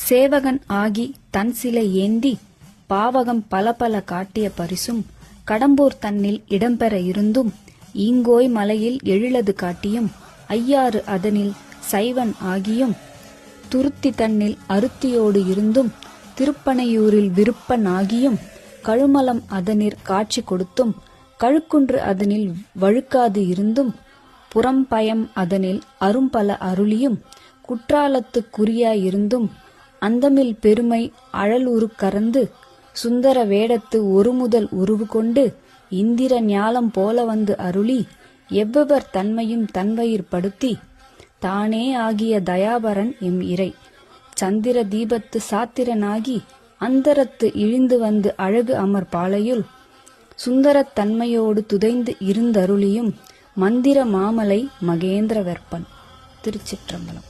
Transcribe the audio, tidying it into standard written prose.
சேவகன் ஆகி தன் சிலை ஏந்தி பாவகம் பல பல காட்டிய பரிசும் கடம்பூர் தன்னில் இடம்பெற இருந்தும் ஈங்கோய் மலையில் எழிலது காட்டியும் ஐயாறு அதனில் சைவன் ஆகியும் துருத்தி தன்னில் அருத்தியோடு இருந்தும் திருப்பனையூரில் விருப்பன் ஆகியும் கழுமலம் அதனிற் காட்சி கொடுத்தும் கழுக்குன்று அதனில் வழுக்காது இருந்தும் புறம்பயம் அதனில் அரும்பல அருளியும் குற்றாலத்துக்குரியாயிருந்தும் அந்தமில் பெருமை அழலுரு கறந்து சுந்தர வேடத்து ஒரு முதல் உருவு கொண்டு இந்திர ஞாலம் போல வந்து அருளி எவ்வவர் தன்மையும் தன்வயிர் படுத்தி தானே ஆகிய தயாபரன் எம் இறை சந்திர தீபத்து சாத்திரனாகி அந்தரத்து இழிந்து வந்து அழகு அமர் பாலையுள் சுந்தரத் தன்மையோடு துதைந்து இருந்தருளியும் மந்திர மாமலை மகேந்திர வெற்பன். திருச்சிற்றம்பலம்.